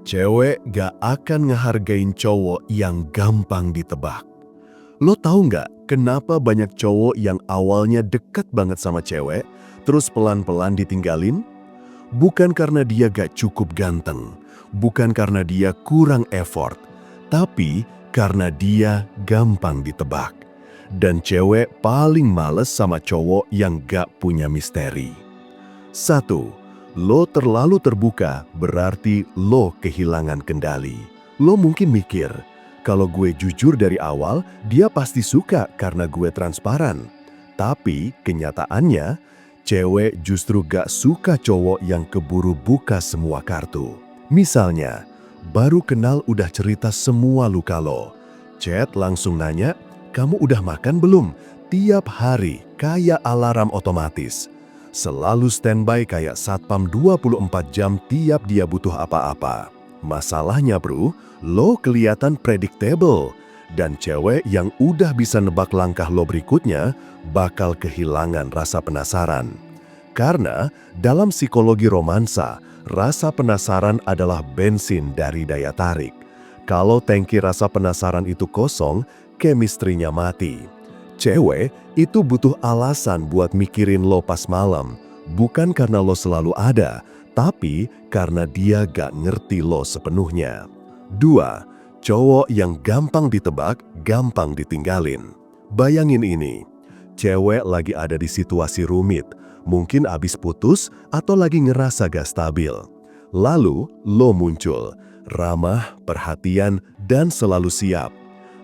Cewek gak akan ngehargain cowok yang gampang ditebak. Lo tahu nggak kenapa banyak cowok yang awalnya dekat banget sama cewek, terus pelan-pelan ditinggalin? Bukan karena dia gak cukup ganteng, bukan karena dia kurang effort, tapi karena dia gampang ditebak. Dan cewek paling males sama cowok yang gak punya misteri. 1. Lo terlalu terbuka berarti lo kehilangan kendali. Lo mungkin mikir, kalau gue jujur dari awal, dia pasti suka karena gue transparan. Tapi kenyataannya, cewek justru gak suka cowok yang keburu buka semua kartu. Misalnya, baru kenal udah cerita semua luka lo. Chat langsung nanya, kamu udah makan belum? Tiap hari kayak alarm otomatis. Selalu standby kayak satpam 24 jam tiap dia butuh apa-apa. Masalahnya bro, lo kelihatan predictable. Dan cewek yang udah bisa nebak langkah lo berikutnya bakal kehilangan rasa penasaran. Karena dalam psikologi romansa, rasa penasaran adalah bensin dari daya tarik. Kalau tangki rasa penasaran itu kosong, chemistry-nya mati. Cewek itu butuh alasan buat mikirin lo pas malam, bukan karena lo selalu ada, tapi karena dia gak ngerti lo sepenuhnya. 2. Cowok yang gampang ditebak, gampang ditinggalin. Bayangin ini, cewek lagi ada di situasi rumit, mungkin abis putus atau lagi ngerasa gak stabil. Lalu lo muncul, ramah, perhatian, dan selalu siap.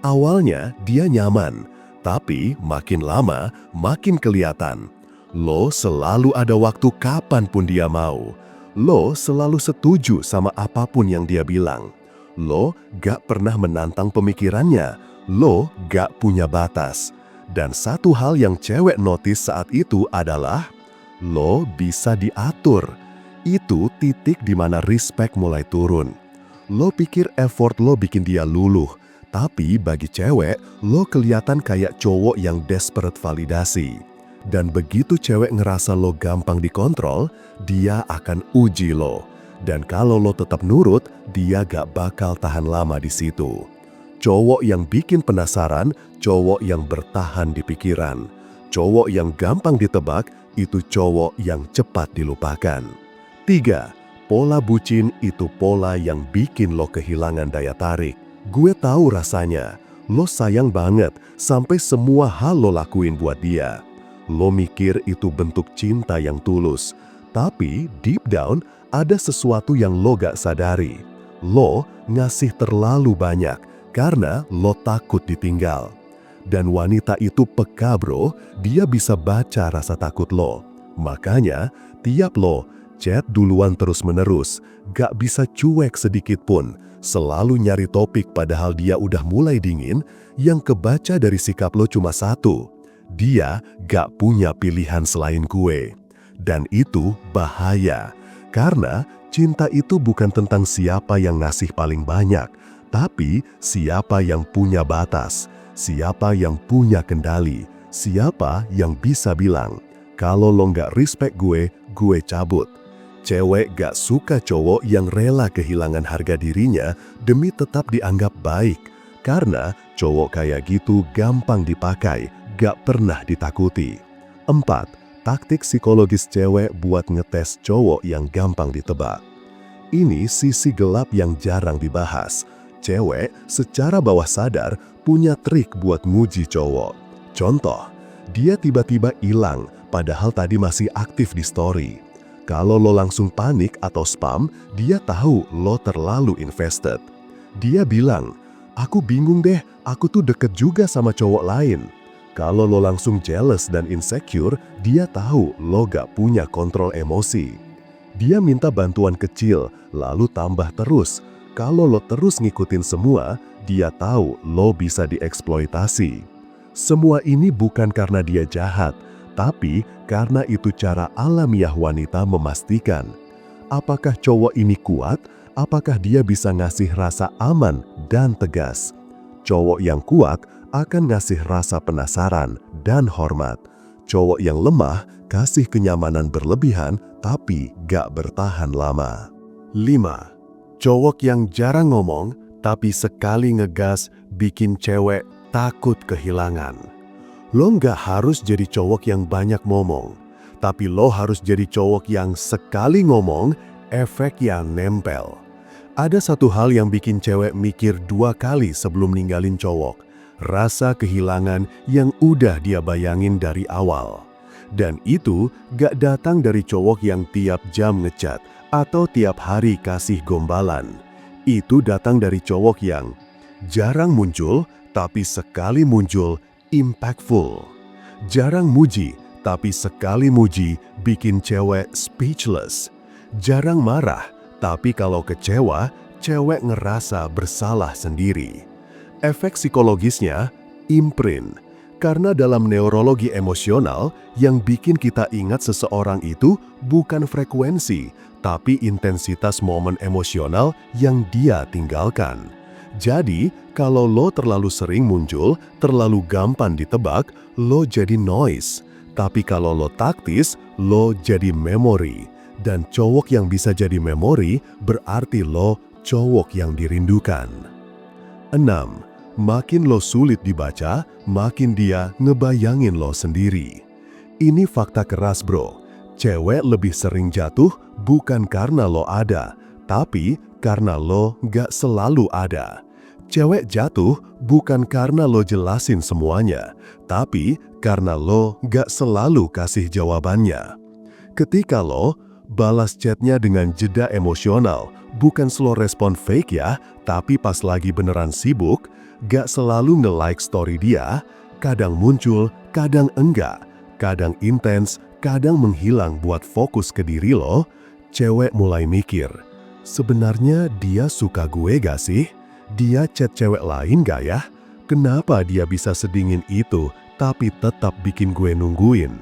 Awalnya dia nyaman, tapi makin lama makin kelihatan. Lo selalu ada waktu kapanpun dia mau. Lo selalu setuju sama apapun yang dia bilang. Lo gak pernah menantang pemikirannya. Lo gak punya batas. Dan satu hal yang cewek notice saat itu adalah lo bisa diatur. Itu titik di mana respect mulai turun. Lo pikir effort lo bikin dia luluh. Tapi bagi cewek, lo kelihatan kayak cowok yang desperate validasi. Dan begitu cewek ngerasa lo gampang dikontrol, dia akan uji lo. Dan kalau lo tetap nurut, dia gak bakal tahan lama di situ. Cowok yang bikin penasaran, cowok yang bertahan di pikiran. Cowok yang gampang ditebak, itu cowok yang cepat dilupakan. 3. Pola bucin itu pola yang bikin lo kehilangan daya tarik. Gue tahu rasanya, lo sayang banget sampai semua hal lo lakuin buat dia. Lo mikir itu bentuk cinta yang tulus, tapi deep down ada sesuatu yang lo gak sadari. Lo ngasih terlalu banyak karena lo takut ditinggal. Dan wanita itu peka bro, dia bisa baca rasa takut lo. Makanya tiap lo chat duluan terus-menerus, gak bisa cuek sedikit pun. Selalu nyari topik padahal dia udah mulai dingin, yang kebaca dari sikap lo cuma satu. Dia gak punya pilihan selain gue. Dan itu bahaya. Karena cinta itu bukan tentang siapa yang ngasih paling banyak, tapi siapa yang punya batas, siapa yang punya kendali, siapa yang bisa bilang, kalau lo gak respect gue cabut. Cewek gak suka cowok yang rela kehilangan harga dirinya demi tetap dianggap baik. Karena cowok kayak gitu gampang dipakai, gak pernah ditakuti. 4. Taktik psikologis cewek buat ngetes cowok yang gampang ditebak. Ini sisi gelap yang jarang dibahas. Cewek secara bawah sadar punya trik buat nguji cowok. Contoh, dia tiba-tiba hilang padahal tadi masih aktif di story. Kalau lo langsung panik atau spam, dia tahu lo terlalu invested. Dia bilang, aku bingung deh, aku tuh deket juga sama cowok lain. Kalau lo langsung jealous dan insecure, dia tahu lo gak punya kontrol emosi. Dia minta bantuan kecil, lalu tambah terus. Kalau lo terus ngikutin semua, dia tahu lo bisa dieksploitasi. Semua ini bukan karena dia jahat, tapi karena itu cara alamiah wanita memastikan. Apakah cowok ini kuat? Apakah dia bisa ngasih rasa aman dan tegas? Cowok yang kuat akan ngasih rasa penasaran dan hormat. Cowok yang lemah kasih kenyamanan berlebihan tapi gak bertahan lama. 5. Cowok yang jarang ngomong, tapi sekali ngegas bikin cewek takut kehilangan. Lo nggak harus jadi cowok yang banyak ngomong, tapi lo harus jadi cowok yang sekali ngomong, efeknya nempel. Ada satu hal yang bikin cewek mikir 2 kali sebelum ninggalin cowok. Rasa kehilangan yang udah dia bayangin dari awal. Dan itu gak datang dari cowok yang tiap jam ngechat atau tiap hari kasih gombalan. Itu datang dari cowok yang jarang muncul, tapi sekali muncul impactful. Jarang muji, tapi sekali muji bikin cewek speechless. Jarang marah, tapi kalau kecewa, cewek ngerasa bersalah sendiri. Efek psikologisnya, imprint. Karena dalam neurologi emosional, yang bikin kita ingat seseorang itu bukan frekuensi, tapi intensitas momen emosional yang dia tinggalkan. Jadi, kalau lo terlalu sering muncul, terlalu gampang ditebak, lo jadi noise. Tapi kalau lo taktis, lo jadi memori. Dan cowok yang bisa jadi memori berarti lo cowok yang dirindukan. 6. Makin lo sulit dibaca, makin dia ngebayangin lo sendiri. Ini fakta keras bro. Cewek lebih sering jatuh bukan karena lo ada, tapi karena lo gak selalu ada. Cewek jatuh bukan karena lo jelasin semuanya, tapi karena lo gak selalu kasih jawabannya. Ketika lo balas chatnya dengan jeda emosional, bukan slow respon fake ya, tapi pas lagi beneran sibuk, gak selalu nge-like story dia, kadang muncul, kadang enggak, kadang intens, kadang menghilang buat fokus ke diri lo, cewek mulai mikir, sebenarnya dia suka gue gak sih? Dia chat cewek lain gak ya? Kenapa dia bisa sedingin itu tapi tetap bikin gue nungguin?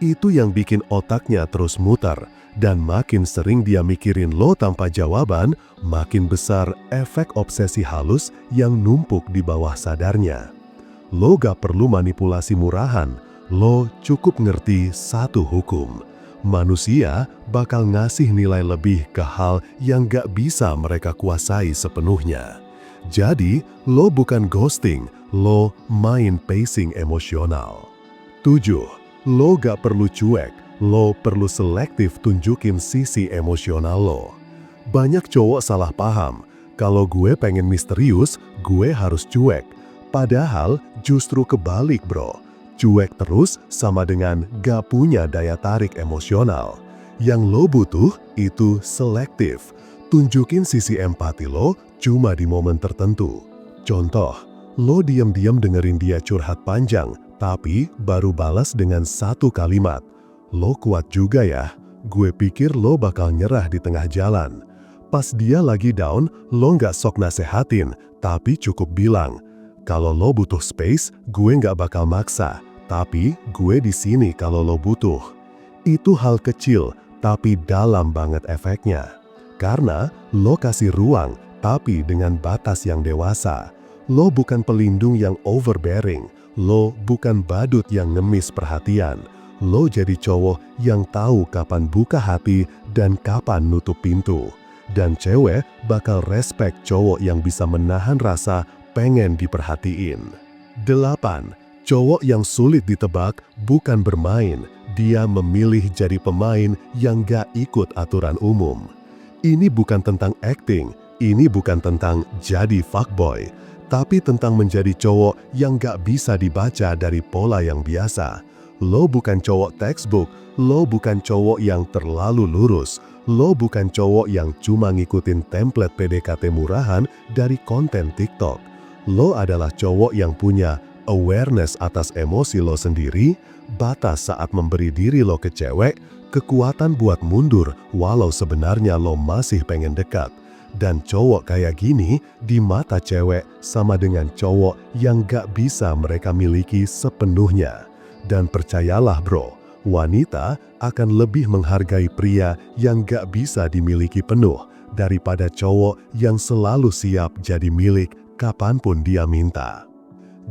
Itu yang bikin otaknya terus muter, dan makin sering dia mikirin lo tanpa jawaban, makin besar efek obsesi halus yang numpuk di bawah sadarnya. Lo gak perlu manipulasi murahan, lo cukup ngerti satu hukum. Manusia bakal ngasih nilai lebih ke hal yang gak bisa mereka kuasai sepenuhnya. Jadi, lo bukan ghosting, lo main pacing emosional. 7. Lo gak perlu cuek, lo perlu selektif tunjukin sisi emosional lo. Banyak cowok salah paham, kalau gue pengen misterius, gue harus cuek. Padahal justru kebalik bro, cuek terus sama dengan gak punya daya tarik emosional. Yang lo butuh itu selektif, tunjukin sisi empati lo cuma di momen tertentu. Contoh, lo diam-diam dengerin dia curhat panjang, tapi baru balas dengan satu kalimat. Lo kuat juga ya, gue pikir lo bakal nyerah di tengah jalan. Pas dia lagi down, lo nggak sok nasehatin, tapi cukup bilang, kalau lo butuh space, gue nggak bakal maksa, tapi gue di sini kalau lo butuh. Itu hal kecil, tapi dalam banget efeknya. Karena lo kasih ruang, tapi dengan batas yang dewasa. Lo bukan pelindung yang overbearing, lo bukan badut yang ngemis perhatian. Lo jadi cowok yang tahu kapan buka hati dan kapan nutup pintu. Dan cewek bakal respect cowok yang bisa menahan rasa pengen diperhatiin. 8. Cowok yang sulit ditebak bukan bermain, dia memilih jadi pemain yang gak ikut aturan umum. Ini bukan tentang acting, ini bukan tentang jadi fuckboy, tapi tentang menjadi cowok yang gak bisa dibaca dari pola yang biasa. Lo bukan cowok textbook, lo bukan cowok yang terlalu lurus, lo bukan cowok yang cuma ngikutin template PDKT murahan dari konten TikTok. Lo adalah cowok yang punya awareness atas emosi lo sendiri, batas saat memberi diri lo ke cewek, kekuatan buat mundur walau sebenarnya lo masih pengen dekat. Dan cowok kayak gini di mata cewek sama dengan cowok yang gak bisa mereka miliki sepenuhnya. Dan percayalah bro, wanita akan lebih menghargai pria yang gak bisa dimiliki penuh daripada cowok yang selalu siap jadi milik kapanpun dia minta.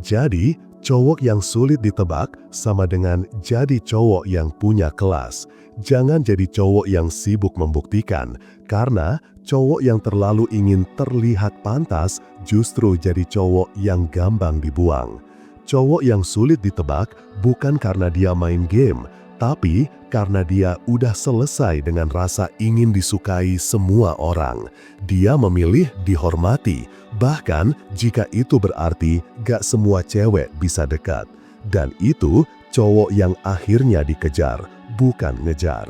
Jadi, Cowok yang sulit ditebak sama dengan jadi cowok yang punya kelas. Jangan jadi cowok yang sibuk membuktikan, karena cowok yang terlalu ingin terlihat pantas justru jadi cowok yang gampang dibuang. Cowok yang sulit ditebak bukan karena dia main game, tapi karena dia udah selesai dengan rasa ingin disukai semua orang. Dia memilih dihormati, bahkan jika itu berarti gak semua cewek bisa dekat. Dan itu cowok yang akhirnya dikejar, bukan ngejar.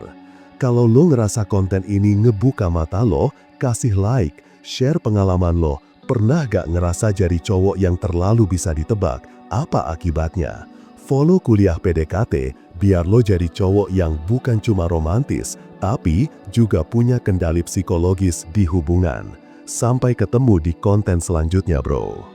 Kalau lo ngerasa konten ini ngebuka mata lo, kasih like, share pengalaman lo. Pernah gak ngerasa jadi cowok yang terlalu bisa ditebak? Apa akibatnya? Follow Kuliah PDKT biar lo jadi cowok yang bukan cuma romantis, tapi juga punya kendali psikologis di hubungan. Sampai ketemu di konten selanjutnya, bro.